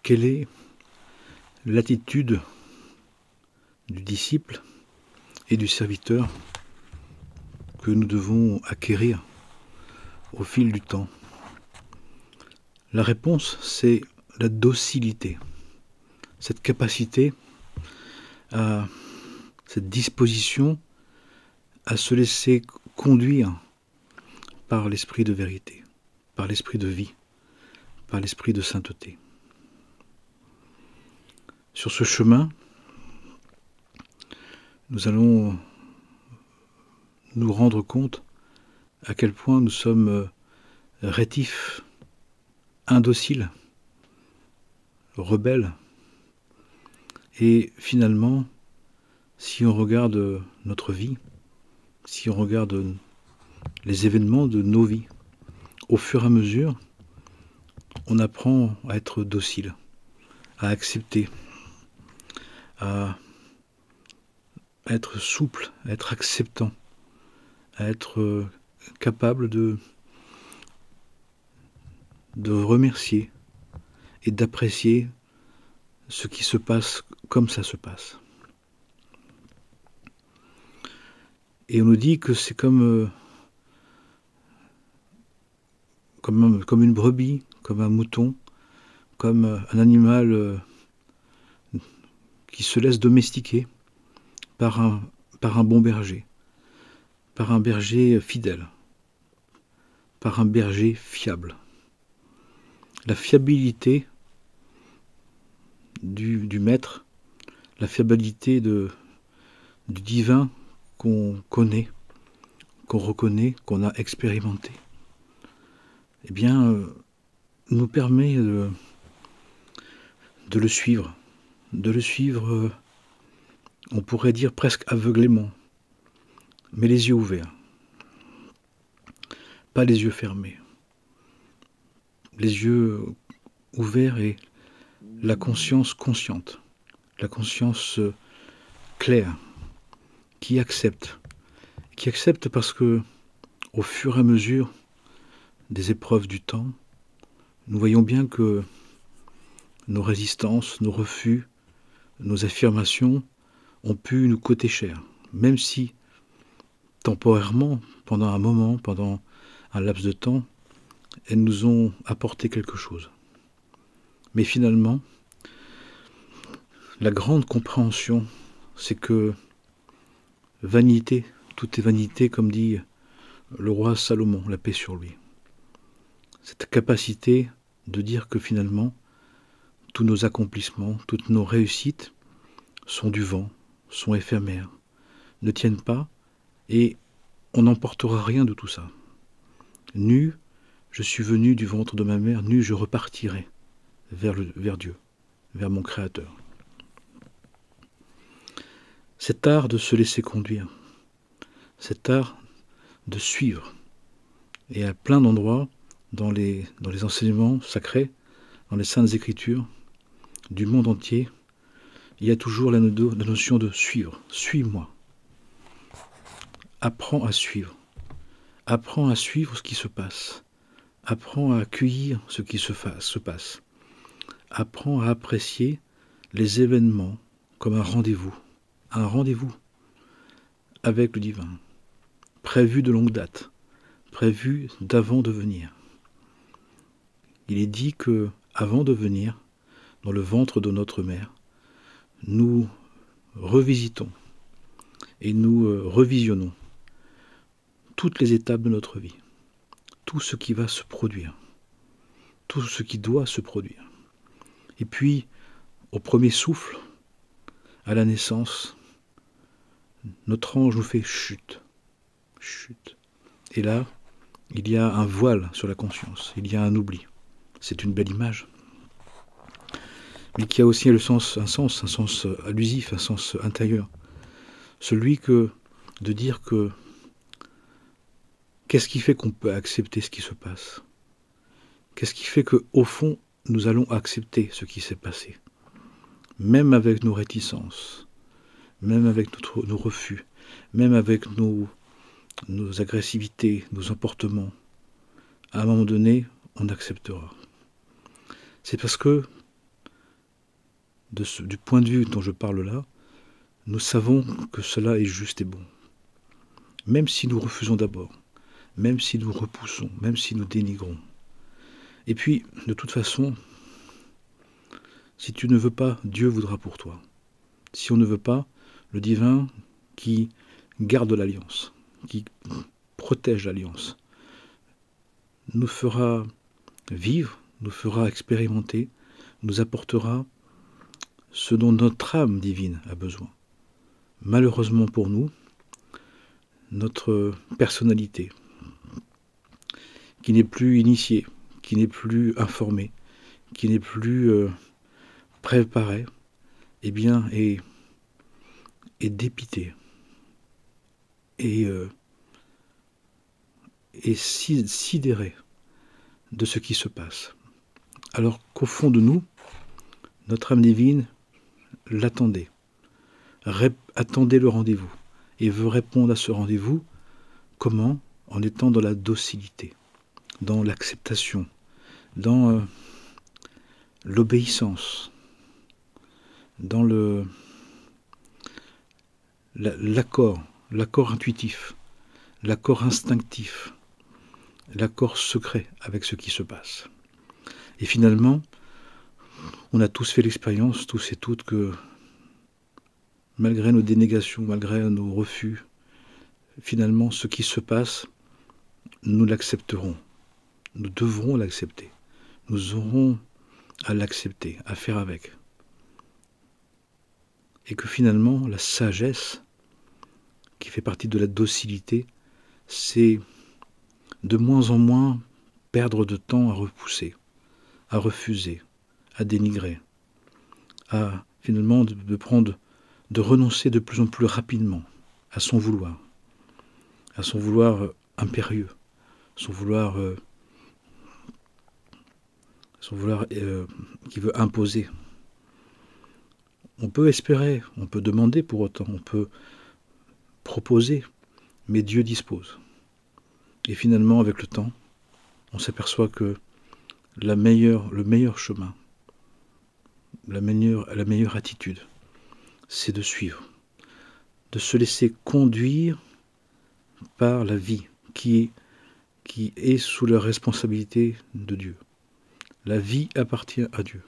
quelle est l'attitude du disciple et du serviteur que nous devons acquérir au fil du temps? La réponse, c'est la docilité, cette capacité, cette disposition à se laisser conduire par l'esprit de vérité, par l'esprit de vie, par l'esprit de sainteté. Sur ce chemin, nous allons nous rendre compte à quel point nous sommes rétifs, indociles, rebelles. Et finalement, si on regarde notre vie, si on regarde les événements de nos vies, au fur et à mesure, on apprend à être docile, à accepter, à être souple, à être acceptant, à être capable de remercier et d'apprécier ce qui se passe comme ça se passe. Et on nous dit que c'est comme une brebis, comme un mouton, comme un animal qui se laisse domestiquer par un bon berger, par un berger fidèle, par un berger fiable. La fiabilité du maître, la fiabilité du divin qu'on connaît, qu'on reconnaît, qu'on a expérimenté, eh bien, nous permet de le suivre, on pourrait dire presque aveuglément, mais les yeux ouverts, pas les yeux fermés, les yeux ouverts et la conscience consciente, la conscience claire, qui accepte parce que au fur et à mesure des épreuves du temps, nous voyons bien que nos résistances, nos refus, nos affirmations ont pu nous coûter cher, même si temporairement, pendant un moment, pendant un laps de temps, elles nous ont apporté quelque chose. Mais finalement, la grande compréhension, c'est que vanité, tout est vanité, comme dit le roi Salomon, la paix sur lui. Cette capacité de dire que finalement, tous nos accomplissements, toutes nos réussites sont du vent, sont éphémères, ne tiennent pas, et on n'emportera rien de tout ça. Nu, je suis venu du ventre de ma mère, nu je repartirai vers Dieu, vers mon Créateur. Cet art de se laisser conduire, cet art de suivre, et à plein d'endroits, dans les enseignements sacrés, dans les saintes écritures du monde entier, il y a toujours la notion de suivre. Suis-moi. Apprends à suivre. Apprends à suivre ce qui se passe. Apprends à accueillir ce qui se passe. Apprends à apprécier les événements comme un rendez-vous avec le divin, prévu de longue date, prévu d'avant de venir. Il est dit que, avant de venir, dans le ventre de notre mère, nous revisitons et nous revisionnons toutes les étapes de notre vie, tout ce qui va se produire, tout ce qui doit se produire. Et puis, au premier souffle, à la naissance, notre ange nous fait chut, chut. Et là, il y a un voile sur la conscience, il y a un oubli. C'est une belle image, mais qui a aussi un sens allusif, un sens intérieur. Celui de dire que qu'est-ce qui fait qu'on peut accepter ce qui se passe? Qu'est-ce qui fait qu'au fond, nous allons accepter ce qui s'est passé? Même avec nos réticences, même avec nos refus, même avec nos agressivités, nos emportements, à un moment donné, on acceptera. C'est parce que du point de vue dont je parle là, nous savons que cela est juste et bon. Même si nous refusons d'abord, même si nous repoussons, même si nous dénigrons. Et puis, de toute façon, si tu ne veux pas, Dieu voudra pour toi. Si on ne veut pas, le divin qui garde l'alliance, qui protège l'alliance, nous fera vivre, nous fera expérimenter, nous apportera ce dont notre âme divine a besoin. Malheureusement pour nous, notre personnalité, qui n'est plus initiée, qui n'est plus informée, qui n'est plus préparée, eh bien, est dépitée et sidérée de ce qui se passe. Alors qu'au fond de nous, notre âme divine l'attendait, attendait le rendez-vous et veut répondre à ce rendez-vous. Comment? En étant dans la docilité, dans l'acceptation, dans l'obéissance, dans l'accord intuitif, l'accord instinctif, l'accord secret avec ce qui se passe. Et finalement, on a tous fait l'expérience, tous et toutes, que malgré nos dénégations, malgré nos refus, finalement, ce qui se passe, nous l'accepterons. Nous devrons l'accepter. Nous aurons à l'accepter, à faire avec. Et que finalement, la sagesse, qui fait partie de la docilité, c'est de moins en moins perdre de temps à repousser, à refuser, à dénigrer, à finalement de renoncer de plus en plus rapidement à son vouloir impérieux, son vouloir qui veut imposer. On peut espérer, on peut demander pour autant, on peut proposer, mais Dieu dispose. Et finalement, avec le temps, on s'aperçoit que le meilleur chemin, la meilleure attitude, c'est de suivre, de se laisser conduire par la vie qui est sous la responsabilité de Dieu. La vie appartient à Dieu.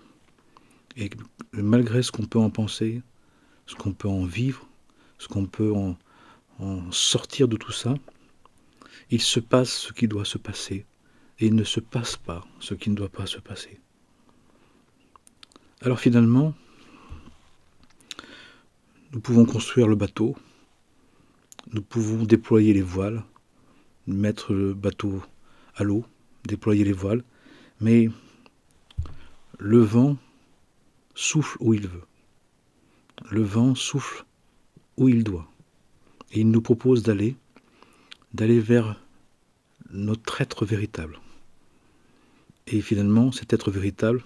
Et malgré ce qu'on peut en penser, ce qu'on peut en vivre, ce qu'on peut en sortir de tout ça, il se passe ce qui doit se passer et il ne se passe pas ce qui ne doit pas se passer. Alors finalement, nous pouvons construire le bateau, nous pouvons déployer les voiles, mettre le bateau à l'eau, déployer les voiles, mais le vent souffle où il veut. Le vent souffle où il doit. Et il nous propose d'aller vers notre être véritable. Et finalement, cet être véritable,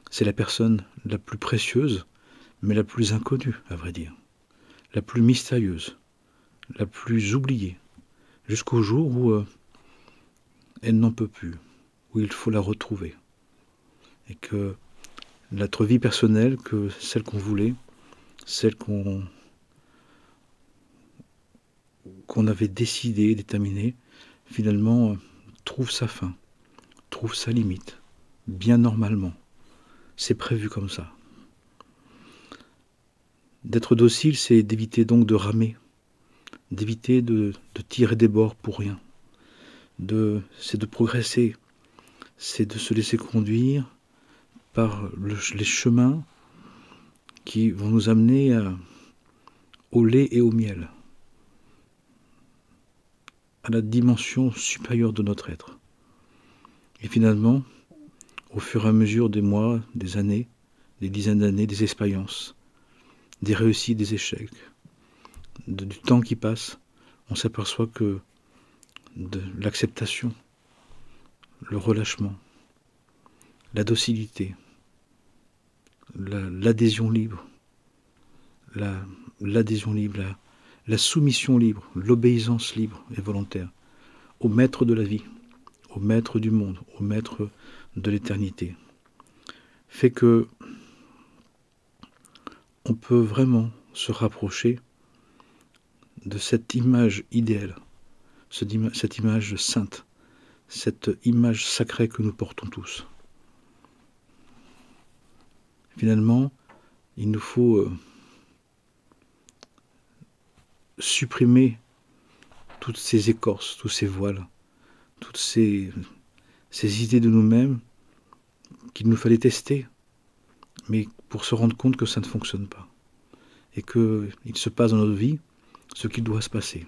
c'est la personne la plus précieuse, mais la plus inconnue, à vrai dire. La plus mystérieuse, la plus oubliée, jusqu'au jour où elle n'en peut plus, où il faut la retrouver. Et que notre vie personnelle, que celle qu'on voulait, celle qu'on avait décidé, déterminé, finalement trouve sa fin, trouve sa limite, bien normalement. C'est prévu comme ça. D'être docile, c'est d'éviter donc de ramer, d'éviter de tirer des bords pour rien. C'est de progresser, c'est de se laisser conduire par les chemins qui vont nous amener au lait et au miel, à la dimension supérieure de notre être. Et finalement, au fur et à mesure des mois, des années, des dizaines d'années, des expériences, des réussites, des échecs, du temps qui passe, on s'aperçoit que de l'acceptation, le relâchement, la docilité, l'adhésion libre, l'adhésion libre, la soumission libre, l'obéissance libre et volontaire au maître de la vie, au maître du monde, au maître de l'éternité, fait que on peut vraiment se rapprocher de cette image idéale, cette image sainte, cette image sacrée que nous portons tous. Finalement, il nous faut supprimer toutes ces écorces, tous ces voiles, toutes ces idées de nous-mêmes qu'il nous fallait tester, mais pour se rendre compte que ça ne fonctionne pas. Et qu'il se passe dans notre vie ce qu'il doit se passer.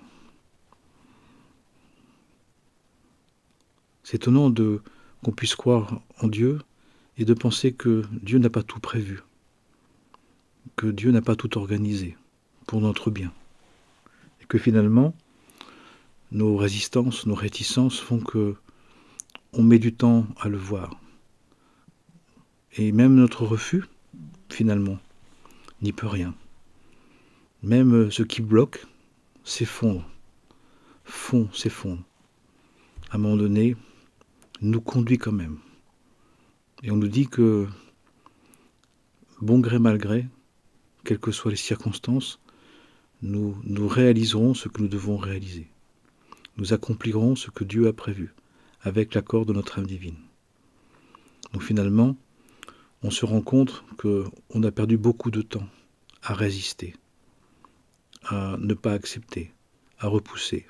C'est étonnant qu'on puisse croire en Dieu et de penser que Dieu n'a pas tout prévu, que Dieu n'a pas tout organisé pour notre bien. Et que finalement, nos résistances, nos réticences font que on met du temps à le voir. Et même notre refus, finalement, n'y peut rien. Même ce qui bloque s'effondre, s'effondre. À un moment donné, nous conduit quand même. Et on nous dit que, bon gré mal gré, quelles que soient les circonstances, nous réaliserons ce que nous devons réaliser. Nous accomplirons ce que Dieu a prévu, avec l'accord de notre âme divine. Donc finalement, on se rend compte qu'on a perdu beaucoup de temps à résister, à ne pas accepter, à repousser,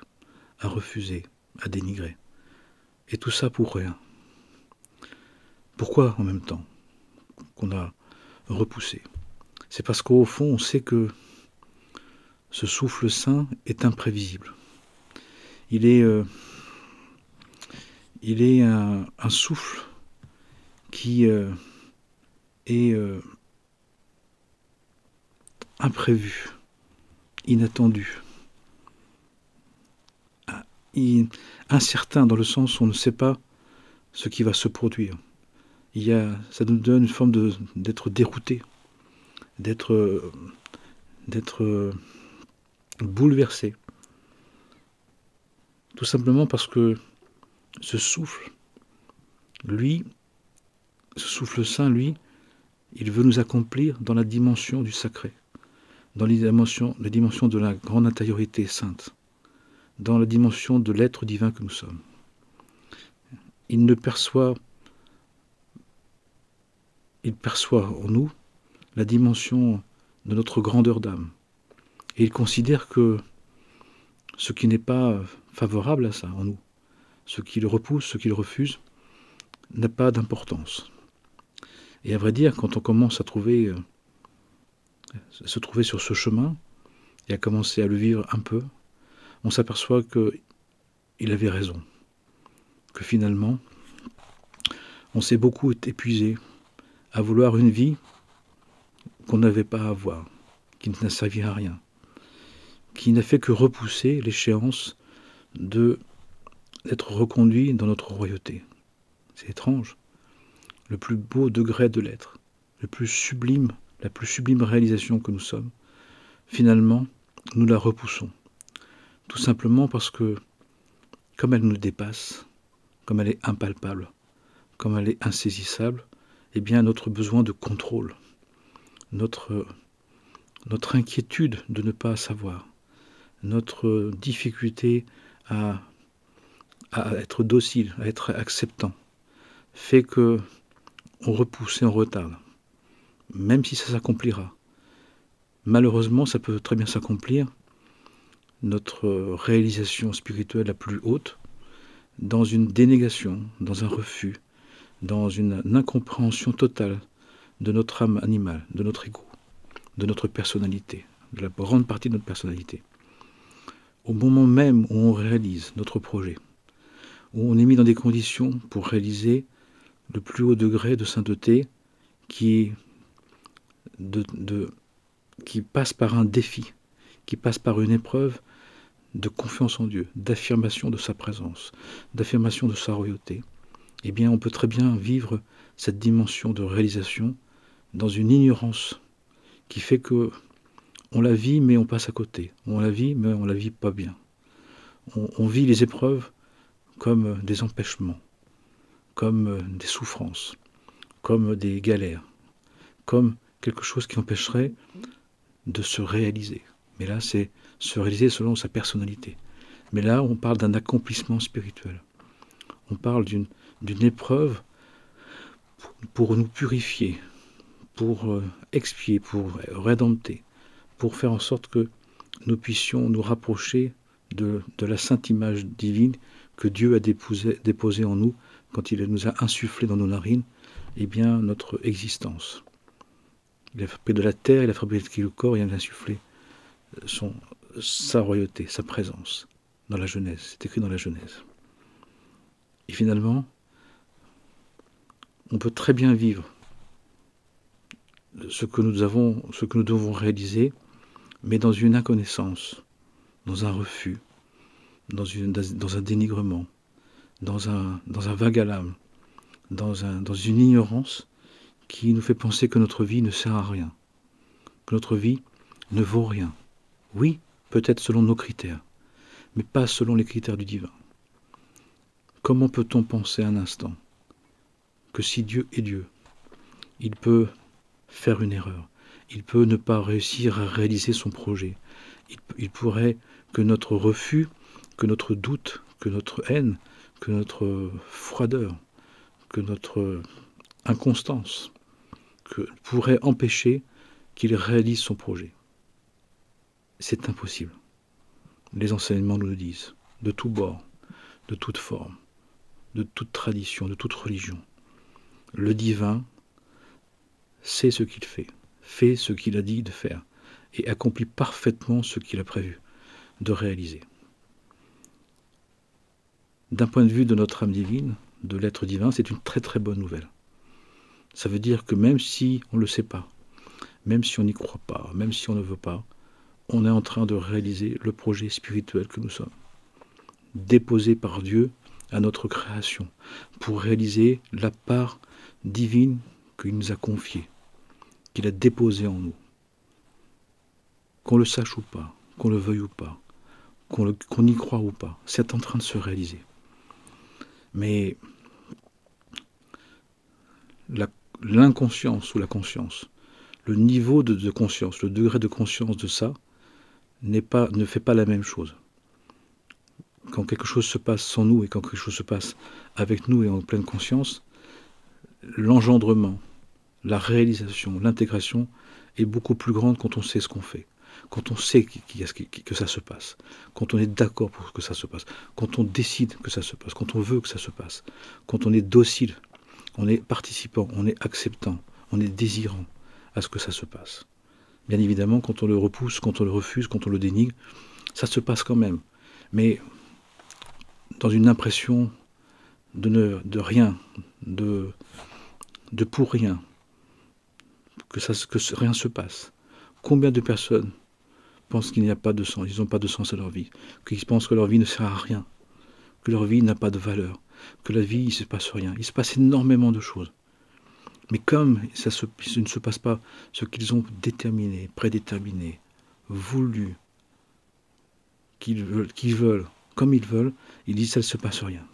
à refuser, à dénigrer. Et tout ça pour rien. Pourquoi en même temps qu'on a repoussé? C'est parce qu'au fond, on sait que ce souffle saint est imprévisible. Il est un souffle qui est imprévu, inattendu, incertain dans le sens où on ne sait pas ce qui va se produire. Ça nous donne une forme d'être dérouté, d'être bouleversé. Tout simplement parce que ce souffle saint, lui, il veut nous accomplir dans la dimension du sacré, dans la dimension de la grande intériorité sainte, dans la dimension de l'être divin que nous sommes. Il perçoit en nous la dimension de notre grandeur d'âme. Et il considère que ce qui n'est pas favorable à ça en nous, ce qui le repousse, ce qui le refuse, n'a pas d'importance. Et à vrai dire, quand on commence à se trouver sur ce chemin et à commencer à le vivre un peu, on s'aperçoit qu'il avait raison. Que finalement, on s'est beaucoup épuisé à vouloir une vie qu'on n'avait pas à avoir, qui n'a servi à rien, qui n'a fait que repousser l'échéance d'être reconduit dans notre royauté. C'est étrange. Le plus beau degré de l'être, la plus sublime réalisation que nous sommes, finalement, nous la repoussons. Tout simplement parce que, comme elle nous dépasse, comme elle est impalpable, comme elle est insaisissable, eh bien notre besoin de contrôle, notre inquiétude de ne pas savoir, notre difficulté à être docile, à être acceptant, fait que on repousse et on retarde, même si ça s'accomplira. Malheureusement, ça peut très bien s'accomplir, notre réalisation spirituelle la plus haute, dans une dénégation, dans un refus, dans une incompréhension totale de notre âme animale, de notre ego, de notre personnalité, de la grande partie de notre personnalité. Au moment même où on réalise notre projet, où on est mis dans des conditions pour réaliser le plus haut degré de sainteté qui passe par un défi, qui passe par une épreuve de confiance en Dieu, d'affirmation de sa présence, d'affirmation de sa royauté, eh bien on peut très bien vivre cette dimension de réalisation dans une ignorance qui fait que on la vit mais on passe à côté, on la vit mais on la vit pas bien. On vit les épreuves comme des empêchements, comme des souffrances, comme des galères, comme quelque chose qui empêcherait de se réaliser. Mais là, c'est se réaliser selon sa personnalité. Mais là, on parle d'un accomplissement spirituel. On parle d'une épreuve pour nous purifier, pour expier, pour rédempter, pour faire en sorte que nous puissions nous rapprocher de la sainte image divine que Dieu a déposée en nous quand il nous a insufflé dans nos narines, eh bien, notre existence. Il a fabriqué de la terre, il a fabriqué le corps, il a insufflé sa royauté, sa présence dans la Genèse. C'est écrit dans la Genèse. Et finalement, on peut très bien vivre ce que nous devons réaliser, mais dans une inconnaissance, dans un refus, dans un dénigrement, dans un vague à l'âme, dans une ignorance qui nous fait penser que notre vie ne sert à rien, que notre vie ne vaut rien. Oui, peut-être selon nos critères, mais pas selon les critères du divin. Comment peut-on penser un instant que si Dieu est Dieu, il peut faire une erreur, il peut ne pas réussir à réaliser son projet, il pourrait que notre refus, que notre doute, que notre haine, que notre froideur, que notre inconstance, pourrait empêcher qu'il réalise son projet. C'est impossible. Les enseignements nous le disent, de tous bords, de toute forme, de toute tradition, de toute religion. Le divin sait ce qu'il fait ce qu'il a dit de faire, et accomplit parfaitement ce qu'il a prévu de réaliser. D'un point de vue de notre âme divine, de l'être divin, c'est une très très bonne nouvelle. Ça veut dire que même si on ne le sait pas, même si on n'y croit pas, même si on ne veut pas, on est en train de réaliser le projet spirituel que nous sommes, déposé par Dieu à notre création, pour réaliser la part divine qu'il nous a confiée, qu'il a déposée en nous. Qu'on le sache ou pas, qu'on le veuille ou pas, qu'on y croit ou pas, c'est en train de se réaliser. Mais l'inconscience ou la conscience, le niveau de conscience, le degré de conscience de ça, ne fait pas la même chose. Quand quelque chose se passe sans nous et quand quelque chose se passe avec nous et en pleine conscience, l'engendrement, la réalisation, l'intégration est beaucoup plus grande quand on sait ce qu'on fait, quand on sait que ça se passe, quand on est d'accord pour que ça se passe, quand on décide que ça se passe, quand on veut que ça se passe, quand on est docile, on est participant, on est acceptant, on est désirant à ce que ça se passe. Bien évidemment, quand on le repousse, quand on le refuse, quand on le dénigre, ça se passe quand même. Mais dans une impression de rien, de pour rien, que rien se passe. Combien de personnes pensent qu'il n'y a pas de sens, ils n'ont pas de sens à leur vie, qu'ils pensent que leur vie ne sert à rien, que leur vie n'a pas de valeur, que la vie, il ne se passe rien. Il se passe énormément de choses. Mais comme il ne se passe pas ce qu'ils ont déterminé, prédéterminé, voulu, qu'ils veulent, comme ils veulent, ils disent ça ne se passe rien.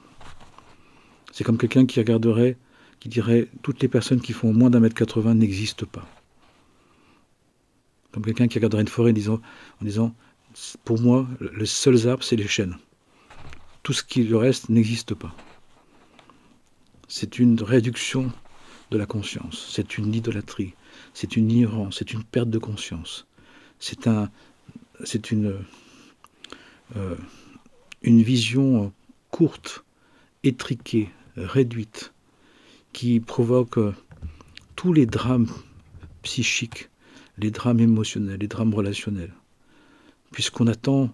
C'est comme quelqu'un qui regarderait, qui dirait toutes les personnes qui font moins d'1,80 m n'existent pas. Comme quelqu'un qui regarderait une forêt en disant pour moi, les seuls arbres, c'est les chênes. Tout ce qui le reste n'existe pas. C'est une réduction de la conscience, c'est une idolâtrie, c'est une ignorance, c'est une perte de conscience. C'est une vision courte, étriquée, réduite, qui provoque tous les drames psychiques, les drames émotionnels, les drames relationnels, puisqu'on attend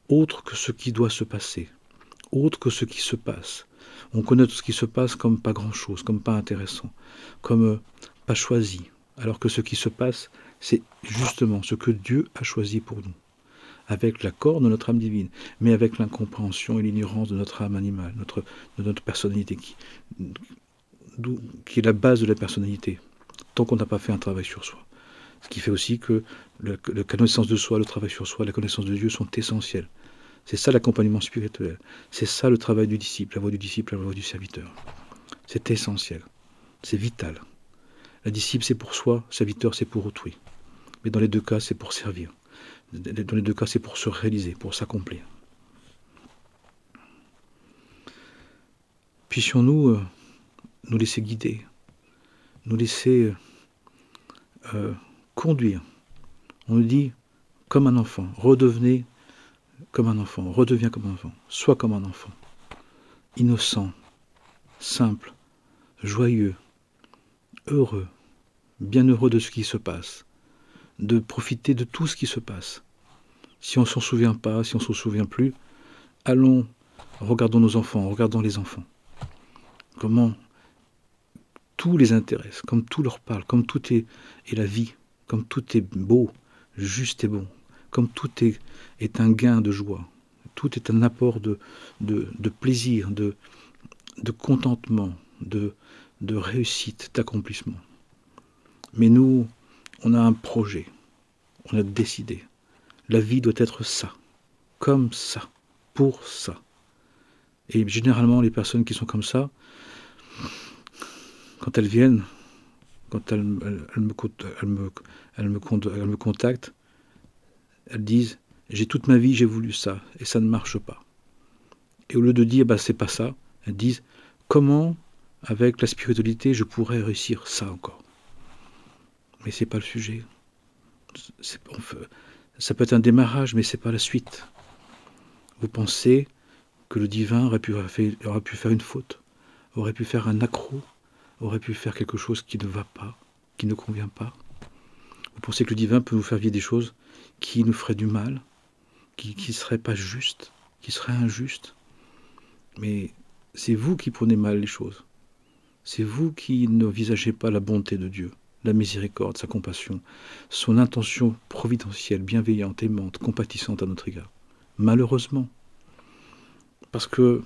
autre que ce qui doit se passer, autre que ce qui se passe. On connaît tout ce qui se passe comme pas grand-chose, comme pas intéressant, comme pas choisi, alors que ce qui se passe, c'est justement ce que Dieu a choisi pour nous, avec l'accord de notre âme divine, mais avec l'incompréhension et l'ignorance de notre âme animale, de notre personnalité, qui est la base de la personnalité, tant qu'on n'a pas fait un travail sur soi. Ce qui fait aussi que la connaissance de soi, le travail sur soi, la connaissance de Dieu sont essentiels. C'est ça l'accompagnement spirituel. C'est ça le travail du disciple, la voie du disciple, la voie du serviteur. C'est essentiel. C'est vital. Le disciple, c'est pour soi, le serviteur, c'est pour autrui. Mais dans les deux cas, c'est pour servir. Dans les deux cas, c'est pour se réaliser, pour s'accomplir. Puissions-nous nous laisser guider, nous laisser conduire. On nous dit, comme un enfant, redevenez comme un enfant, redeviens comme un enfant, sois comme un enfant, innocent, simple, joyeux, heureux, bienheureux de ce qui se passe, de profiter de tout ce qui se passe. Si on ne s'en souvient pas, si on ne s'en souvient plus, allons, regardons nos enfants, regardons les enfants. Comment tout les intéresse, comme tout leur parle, comme tout est la vie, comme tout est beau, juste et bon, comme tout est un gain de joie, tout est un apport de plaisir, de contentement, de réussite, d'accomplissement. Mais nous, on a un projet, on a décidé. La vie doit être ça, comme ça, pour ça. Et généralement, les personnes qui sont comme ça, quand elles viennent, quand elles me contactent, elles disent « j'ai toute ma vie, j'ai voulu ça, et ça ne marche pas ». Et au lieu de dire bah, « c'est pas ça », elles disent « comment, avec la spiritualité, je pourrais réussir ça encore ?» Mais c'est pas le sujet. Ça peut être un démarrage, mais c'est pas la suite. Vous pensez que le divin aurait pu faire une faute, aurait pu faire un accroc, aurait pu faire quelque chose qui ne va pas, qui ne convient pas. Vous pensez que le divin peut nous faire vivre des choses qui nous feraient du mal, qui ne seraient pas justes, qui seraient injustes. Mais c'est vous qui prenez mal les choses. C'est vous qui n'envisagez pas la bonté de Dieu, la miséricorde, sa compassion, son intention providentielle, bienveillante, aimante, compatissante à notre égard. Malheureusement. Parce que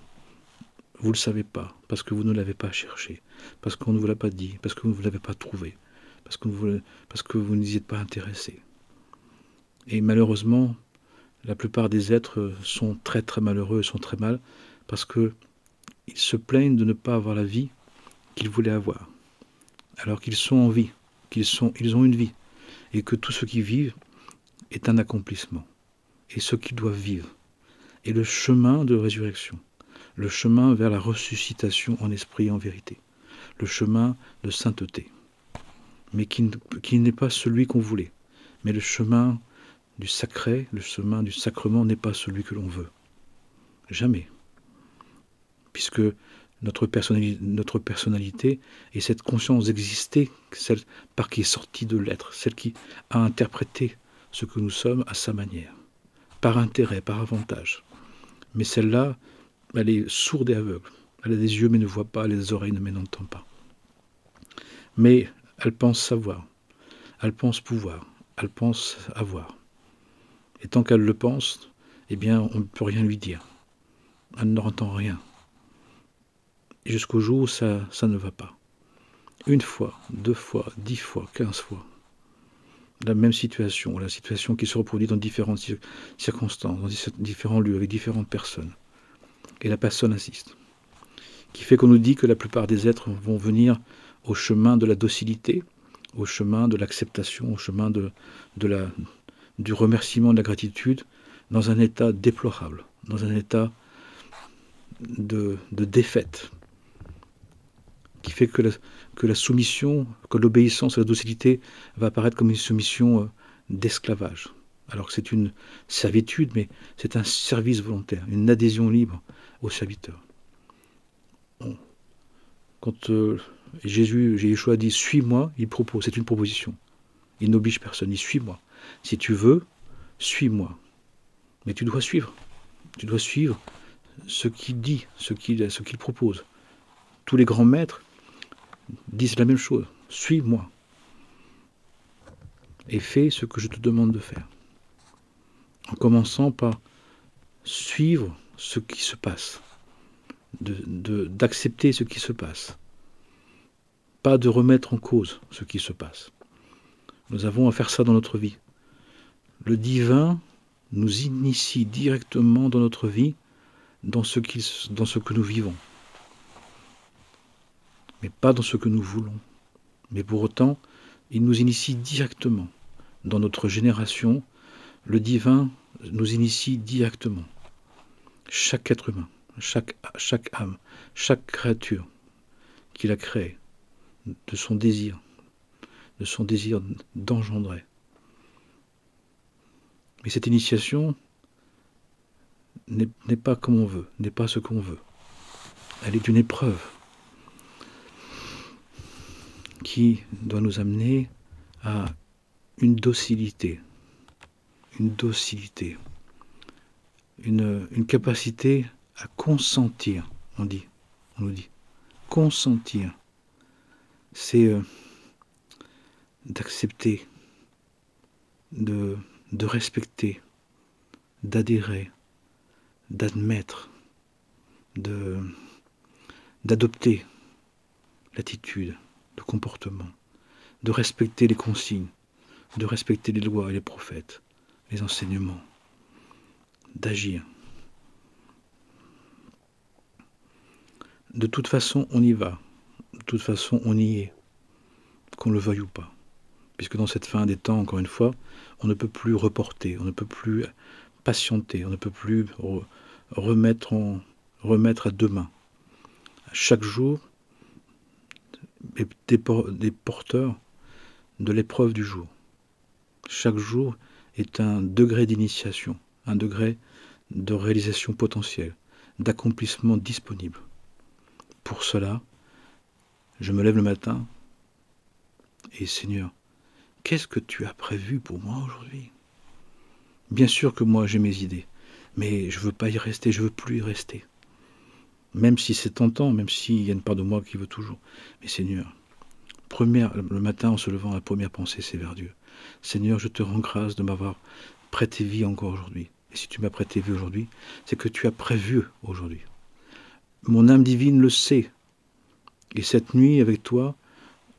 vous ne le savez pas, parce que vous ne l'avez pas cherché, parce qu'on ne vous l'a pas dit, parce que vous ne l'avez pas trouvé, parce que vous n'y êtes pas intéressé. Et malheureusement, la plupart des êtres sont très très malheureux, sont très mal, parce qu'ils se plaignent de ne pas avoir la vie qu'ils voulaient avoir, alors qu'ils sont en vie, ils ont une vie, et que tout ce qu'ils vivent est un accomplissement, et ce qu'ils doivent vivre, et le chemin de résurrection, le chemin vers la ressuscitation en esprit et en vérité, le chemin de sainteté, mais qui n'est pas celui qu'on voulait, mais le chemin du sacré, le chemin du sacrement n'est pas celui que l'on veut. Jamais. Puisque notre personnalité est cette conscience d'exister, celle par qui est sortie de l'être, celle qui a interprété ce que nous sommes à sa manière, par intérêt, par avantage. Mais celle-là, elle est sourde et aveugle. Elle a des yeux mais ne voit pas, elle a des oreilles mais n'entend pas. Mais elle pense savoir, elle pense pouvoir, elle pense avoir. Et tant qu'elle le pense, eh bien, on ne peut rien lui dire. Elle n'entend rien. Jusqu'au jour où ça ne va pas. Une fois, 2 fois, 10 fois, 15 fois. La même situation, la situation qui se reproduit dans différentes circonstances, dans différents lieux, avec différentes personnes. Et la personne insiste. Qui fait qu'on nous dit que la plupart des êtres vont venir au chemin de la docilité, au chemin de l'acceptation, au chemin du remerciement, de la gratitude, dans un état déplorable, dans un état de défaite, qui fait que la soumission, que l'obéissance et la docilité va apparaître comme une soumission d'esclavage. Alors que c'est une servitude, mais c'est un service volontaire, une adhésion libre au serviteur. Bon. Quand Yeshua dit « suis-moi », il propose, c'est une proposition. Il n'oblige personne, il dit « suis-moi ». Si tu veux, suis-moi. Mais tu dois suivre. Tu dois suivre ce qu'il dit, ce qu'il propose. Tous les grands maîtres disent la même chose. Suis-moi. Et fais ce que je te demande de faire. En commençant par suivre ce qui se passe. D'accepter ce qui se passe. Pas de remettre en cause ce qui se passe. Nous avons à faire ça dans notre vie. Le divin nous initie directement dans notre vie, dans ce que nous vivons. Mais pas dans ce que nous voulons. Mais pour autant, il nous initie directement dans notre génération, le divin nous initie directement. Chaque être humain, chaque âme, chaque créature qu'il a créée, de son désir d'engendrer. Mais cette initiation n'est pas comme on veut, n'est pas ce qu'on veut. Elle est une épreuve qui doit nous amener à une docilité, une capacité à consentir, on nous dit. Consentir, c'est d'accepter, de respecter, d'adhérer, d'admettre, d'adopter l'attitude, le comportement, de respecter les consignes, de respecter les lois et les prophètes, les enseignements, d'agir. De toute façon, on y va. De toute façon, on y est, qu'on le veuille ou pas. Puisque dans cette fin des temps, encore une fois, on ne peut plus reporter, on ne peut plus patienter, on ne peut plus remettre à demain. Chaque jour est des porteurs de l'épreuve du jour. Chaque jour est un degré d'initiation, un degré de réalisation potentielle, d'accomplissement disponible. Pour cela, je me lève le matin et Seigneur, qu'est-ce que tu as prévu pour moi aujourd'hui? Bien sûr que moi j'ai mes idées, mais je ne veux pas y rester, je ne veux plus y rester. Même si c'est tentant, même s'il y a une part de moi qui veut toujours. Mais Seigneur, le matin en se levant, la première pensée c'est vers Dieu. Seigneur, je te rends grâce de m'avoir prêté vie encore aujourd'hui. Et si tu m'as prêté vie aujourd'hui, c'est que tu as prévu aujourd'hui. Mon âme divine le sait. Et cette nuit, avec toi,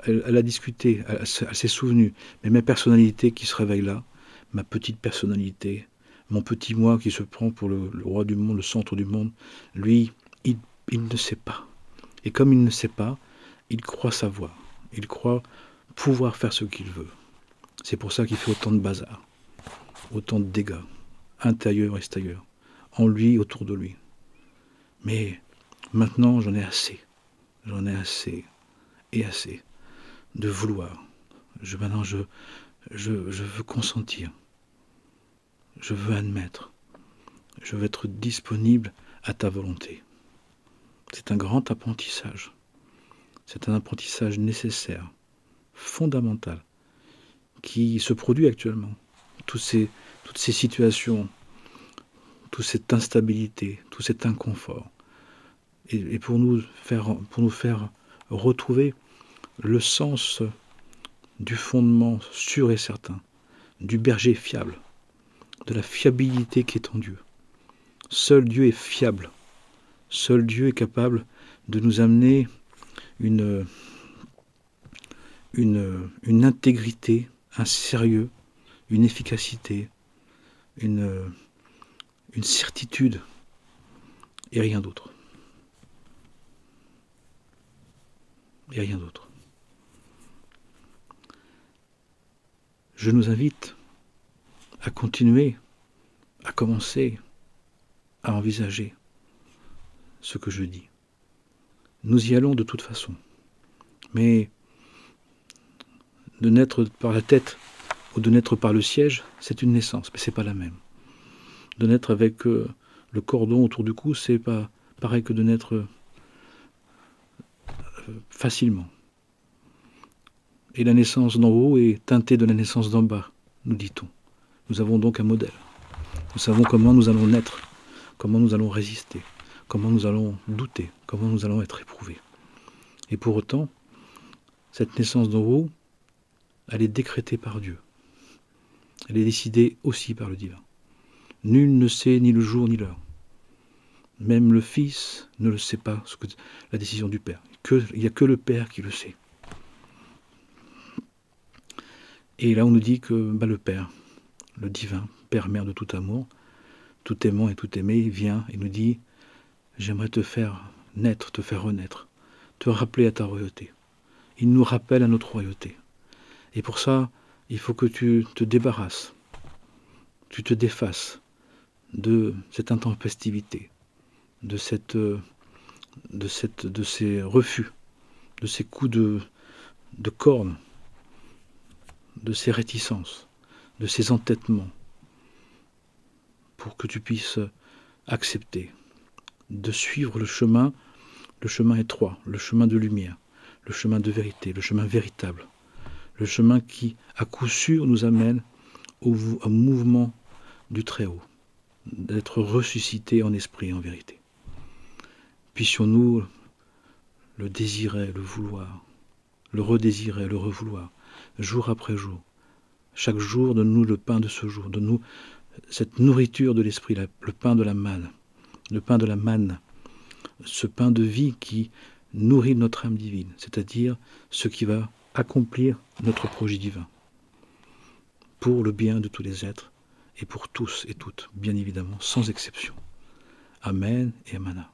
elle a discuté, elle s'est souvenue. Mais ma personnalité qui se réveille là, ma petite personnalité, mon petit moi qui se prend pour le roi du monde, le centre du monde, lui, il ne sait pas. Et comme il ne sait pas, il croit savoir. Il croit pouvoir faire ce qu'il veut. C'est pour ça qu'il fait autant de bazar, autant de dégâts, intérieurs et extérieurs, en lui, autour de lui. Mais maintenant, j'en ai assez et assez de vouloir. Maintenant, je veux consentir. Je veux admettre. Je veux être disponible à ta volonté. C'est un grand apprentissage. C'est un apprentissage nécessaire, fondamental, qui se produit actuellement. Toutes ces situations, toute cette instabilité, tout cet inconfort. Et pour nous faire retrouver le sens du fondement sûr et certain, du berger fiable, de la fiabilité qui est en Dieu. Seul Dieu est fiable. Seul Dieu est capable de nous amener une intégrité, un sérieux, une efficacité, une certitude et rien d'autre. Et rien d'autre. Je nous invite à continuer, à commencer à envisager ce que je dis. Nous y allons de toute façon. Mais de naître par la tête ou de naître par le siège, c'est une naissance, mais c'est pas la même. De naître avec le cordon autour du cou, c'est pas pareil que de naître facilement. Et la naissance d'en haut est teintée de la naissance d'en bas, nous dit-on. Nous avons donc un modèle. Nous savons comment nous allons naître, comment nous allons résister, comment nous allons douter, comment nous allons être éprouvés. Et pour autant, cette naissance d'en haut, elle est décrétée par Dieu. Elle est décidée aussi par le divin. Nul ne sait ni le jour ni l'heure. Même le Fils ne le sait pas, la décision du Père. Il n'y a que le Père qui le sait. Et là, on nous dit que le Père, le divin, Père, Mère de tout amour, tout aimant et tout aimé, vient et nous dit « J'aimerais te faire naître, te faire renaître, te rappeler à ta royauté. » Il nous rappelle à notre royauté. Et pour ça, il faut que tu te débarrasses, tu te défasses de cette intempestivité, de ces refus, de ces coups de corne, de ces réticences, de ces entêtements, pour que tu puisses accepter de suivre le chemin étroit, le chemin de lumière, le chemin de vérité, le chemin véritable, le chemin qui, à coup sûr, nous amène au mouvement du Très-Haut, d'être ressuscité en esprit et en vérité. Puissions-nous le désirer, le vouloir, le redésirer, le revouloir, jour après jour. Chaque jour, donne-nous le pain de ce jour, donne-nous cette nourriture de l'esprit, le pain de la manne, ce pain de vie qui nourrit notre âme divine, c'est-à-dire ce qui va accomplir notre projet divin, pour le bien de tous les êtres, et pour tous et toutes, bien évidemment, sans exception. Amen et Amen.